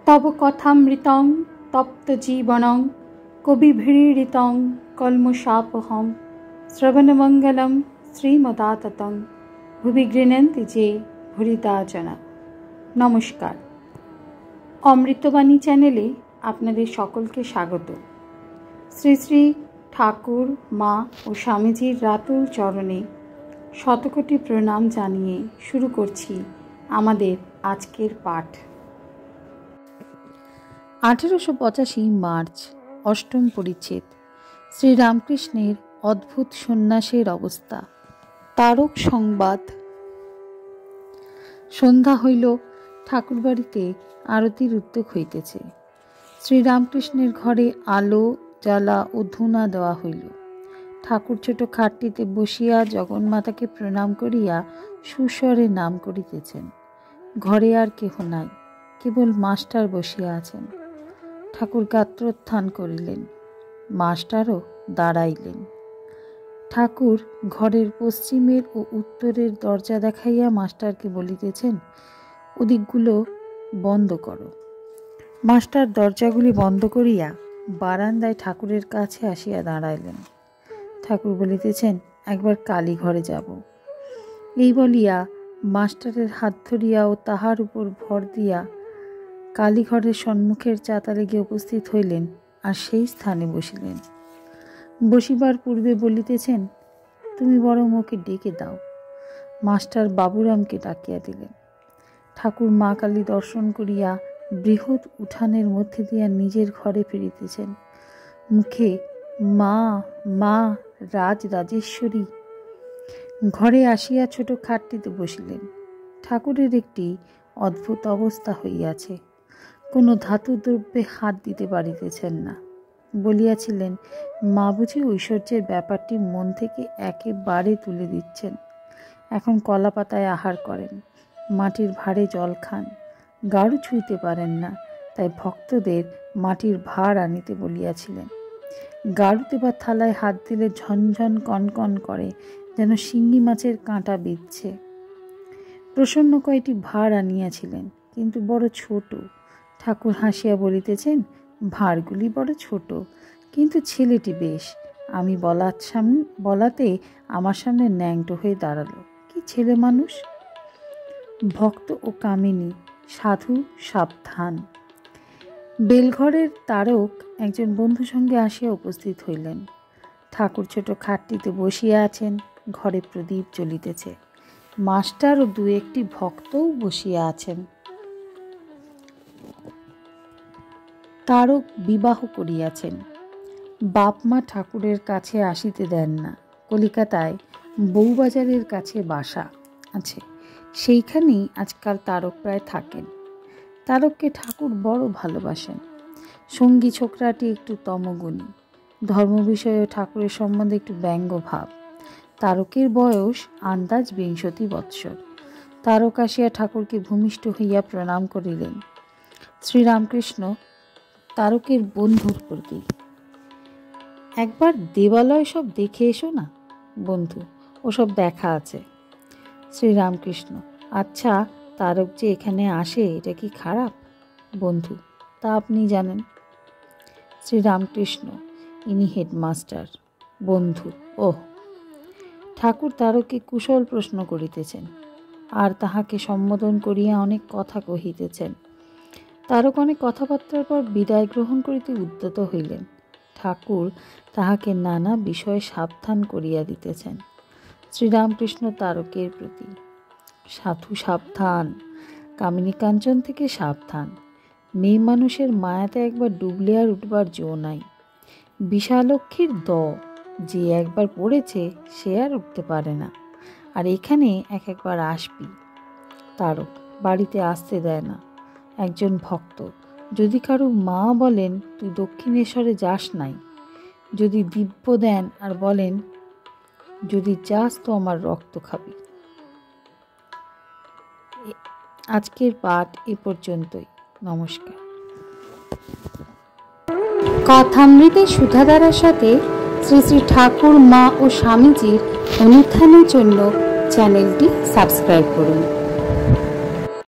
तव कथामृतं तप्तजीवनं कविभिरीडितं कल्मषापहं श्रवणमंगलं श्रीमदाततं भुवि गृह्णन्ति जे भूरिदा जना। नमस्कार, अमृतबाणी चैनेले आपनादेर सकलके स्वागत। श्री श्री ठाकुर मा और स्वामीजीर रातुल चरणे शतकोटी प्रणाम जानिए शुरू करछि आमादेर आजकेर पाठ। 1885 मार्च अष्टम परिच्छेद श्री रामकृष्णेर अद्भुत सन्यासेर अवस्था। तारक संबाद। सन्ध्या हইল, ठाकुर बाड़ीते आरतिर उद्योग हইতেছে। श्री रामकृष्णेर घरे आलो জ্বালা ও ধূনা দেওয়া হইল। ঠাকুর ছোট খাটটিতে বসিয়া জগন্মাতাকে প্রণাম করিয়া সুস্বরে নাম করিতেছেন। ঘরে আর কেহ নাই, কেবল মাস্টার বসিয়া আছেন। ঠাকুর গাত্রোত্থান করিলেন, মাস্টারও দাঁড়াইলেন। ঠাকুর ঘরের পশ্চিমের ও উত্তরের দরজা দেখাইয়া মাস্টারকে বলিতেছেন, ওদিকগুলো বন্ধ করো। মাস্টার দরজাগুলি বন্ধ করিয়া বারান্দায় ঠাকুরের কাছে আসিয়া দাঁড়াইলেন। ঠাকুর বলিতেছেন, একবার কালী ঘরে যাব। এই বলিয়া মাস্টারের হাত ধরিয়া ও তাহার উপর ভর দিয়া কালীঘরের সম্মুখের চাতালে গিয়ে উপস্থিত হইলেন আর সেই স্থানে বসিলেন। বসিবার পূর্বে বলিতেছেন, তুমি বরং ওকে ডেকে দাও। মাস্টার বাবুরামকে ডাকিয়া দিলেন। ঠাকুর মা কালী দর্শন করিয়া বৃহৎ উঠানের মধ্যে দিয়া নিজের ঘরে ফিরিতেছেন। মুখে মা মা রাজ রাজেশ্বরী। ঘরে আসিয়া ছোট খাটটিতে বসিলেন। ঠাকুরের একটি অদ্ভুত অবস্থা হইয়াছে, কোনো ধাতু দ্রব্যে হাত দিতে পারিতেছেন না। বলিয়াছিলেন, মা বুঝি ঐশ্বর্যের ব্যাপারটি মন থেকে একেবারে তুলে দিচ্ছেন। এখন কলা পাতায় আহার করেন, মাটির ভাঁড়ে জল খান, গাড়ু ছুঁইতে পারেন না, তাই ভক্তদের মাটির ভাঁড় আনিতে বলিয়াছিলেন। গাড়ুতে বা থালায় হাত দিলে ঝনঝন কনকন করে, যেন শিঙ্গি মাছের কাঁটা বিঁধছে। প্রসন্ন কয়টি ভাঁড় আনিয়াছিলেন, কিন্তু বড় ছোট। ঠাকুর হাসিয়া বলিতেছেন, ভাঁড়গুলি বড় ছোট, কিন্তু ছেলেটি বেশ। আমি বলাতে আমার সামনে ন্যাংটো হয়ে দাঁড়ালো। কি ছেলে মানুষ! ভক্ত ও কামিনী, সাধু সাবধান। বেলঘরের তারক একজন বন্ধু সঙ্গে আসিয়া উপস্থিত হইলেন। ঠাকুর ছোট খাটটিতে বসিয়া আছেন, ঘরে প্রদীপ জ্বলিতেছে। মাস্টার ও দু একটি ভক্তও বসিয়া আছেন। তারক বিবাহ করিয়াছেন। বাপ মা ঠাকুরের কাছে আসিতে দেন না। কলিকাতায় বউবাজারের কাছে বাসা আছে, সেইখানেই আজকাল তারক প্রায় থাকেন। তারককে ঠাকুর বড় ভালোবাসেন। সঙ্গী ছোকরাটি একটু তমগুণী, ধর্ম বিষয়ে ঠাকুরের সম্বন্ধে একটু ব্যঙ্গ ভাব। তারকের বয়স আন্দাজ 20 বৎসর। তারক আসিয়া ঠাকুরকে ভূমিষ্ঠ হইয়া প্রণাম করিলেন। শ্রীরামকৃষ্ণ তারকের বন্ধুর প্রতি, একবার দেবালয় সব দেখে এসো না। বন্ধু, ওসব দেখা আছে। শ্রীরামকৃষ্ণ, আচ্ছা, তারক যে এখানে আসে এটা কি খারাপ? বন্ধু, তা আপনি জানেন। শ্রীরামকৃষ্ণ, ইনি হেডমাস্টার। বন্ধু, ওহ। ঠাকুর তারককে কুশল প্রশ্ন করিতেছেন, আর তাহাকে সম্বোধন করিয়া অনেক কথা কহিতেছেন। তারক অনেক কথাবার্তার পর বিদায় গ্রহণ করিতে উদ্যত হইলেন। ঠাকুর তাহাকে নানা বিষয়ে সাবধান করিয়া দিতেছেন। শ্রীরামকৃষ্ণ তারকের প্রতি, সাধু সাবধান, কামিনী কাঞ্চন থেকে সাবধান। মেয়ে মানুষের মায়াতে একবার ডুবলে আর উঠবার জো নাই। বিশালক্ষীর যে একবার পড়েছে সে আর উঠতে পারে না, আর এখানে একবার আসবি। তারক বাড়িতে আসতে দেয় না। একজন ভক্ত, যদি কারো মা বলেন তুই দক্ষিণেশ্বরে যাস নাই, যদি দিব্য দেন আর বলেন যদি যাস তো আমার রক্ত খাবি। আজকের পাঠ এ পর্যন্তই। নমস্কার। কথামৃতে সুধাধারার সাথে শ্রী শ্রী ঠাকুর মা ও স্বামীজির অনুধ্যানের জন্য চ্যানেলটি সাবস্ক্রাইব করুন।